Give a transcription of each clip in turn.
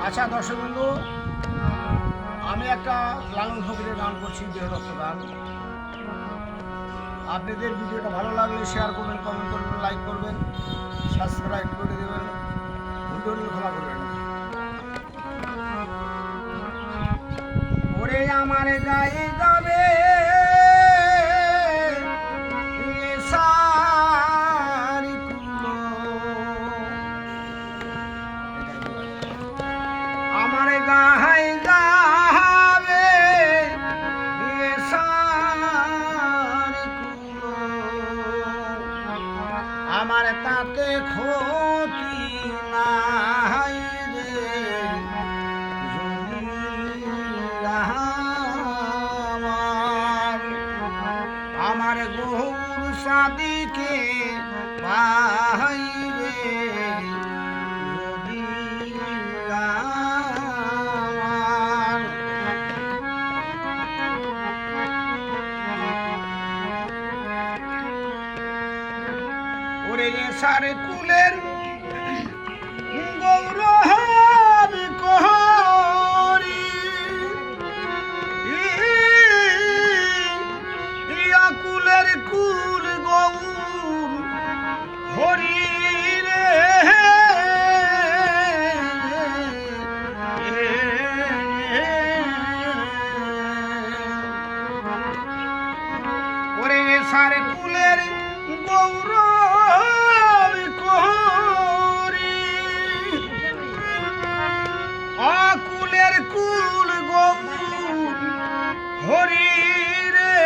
আচ্ছা দর্শক বন্ধু, আমি একটা লালন ফকিরের গান করছি, দেহরত্ন গান। আপনাদের ভিডিওটা ভালো লাগলে শেয়ার করবেন, কমেন্ট করবেন, লাইক করবেন, সাবস্ক্রাইব করে দেবেন, ভুল ক্ষমা করবেন। ওরে আমার গায়ে যাবে আমার গায়ে যাবে আমার তাতে ক্ষতি নাই রে, আমার গৌর সাদিকে পাই রে, ওরে সারে কুলের গৌরব করি কুলের কুল গৌর হরি রে, ওরে সারে কুলের গৌরব করি অকুলের কুল গৌর হরি রে,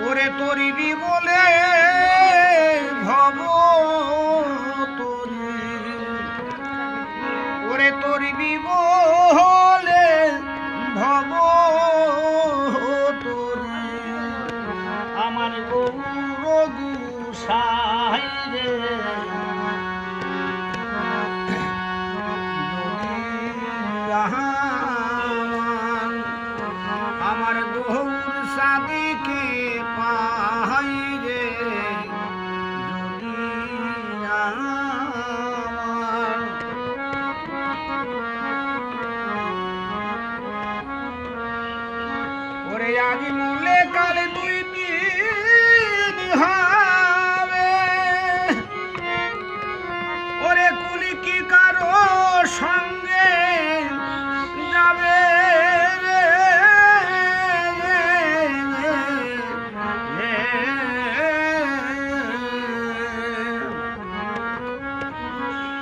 ওরে তরিবি বলে ভব তরি, ওরে তরিবি বলে ভব তরি, আমার গৌর গুসাই রে, আমার গৌর সাদিকে পাই রে, ওরে আজ মূলে কাল দুই দিন হবে, ওরে কুলি কি কারো সঙ্গে যাবে রে,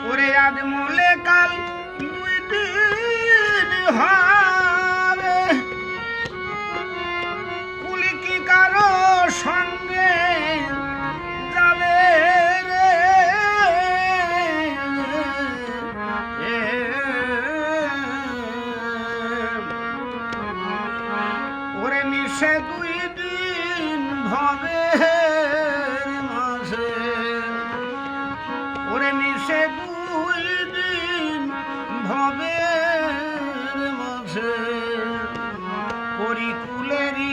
ওরে আজ মূলে কাল দুই দিন হবে, কুলি কি কারো সঙ্গে যাবে রে, ওরে মিশে দুই দিন ভবে মাঝে, ওরে মিশে দুই দিন ভবে মাঝে, করি কুলেরই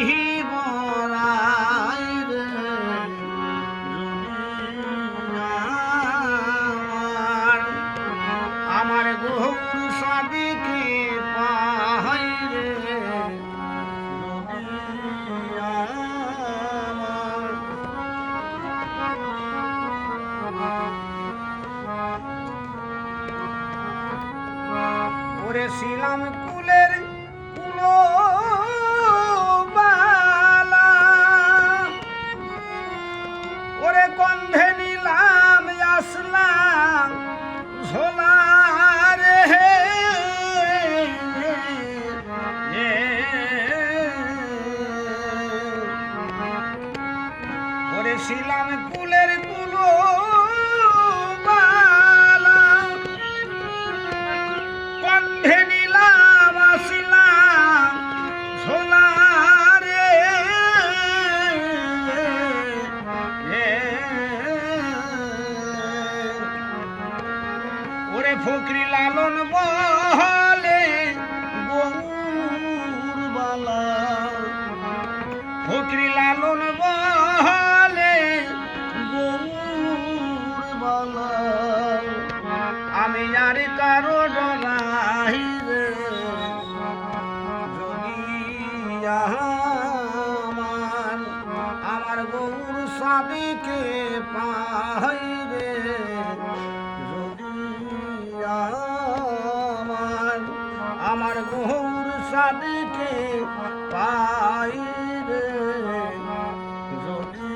বড়াই রে, আমার গৌর সাদিকে পাই রে, ওরে শিলাম কুলের কুলো বালা, ওরে কন্ধে নিলাম আসলাম ঝোলা রে, ওরে শিলাম কুলের কুলো বালা, কন্ধে নিলাম আসলাম ঝোলা রে, ওরে ফকরি লালন বলে গৌর বালা, ফকরি লালন বলে সাদিকে পাই রে যদি আমার গৌর সাদিকে পাই রে যদি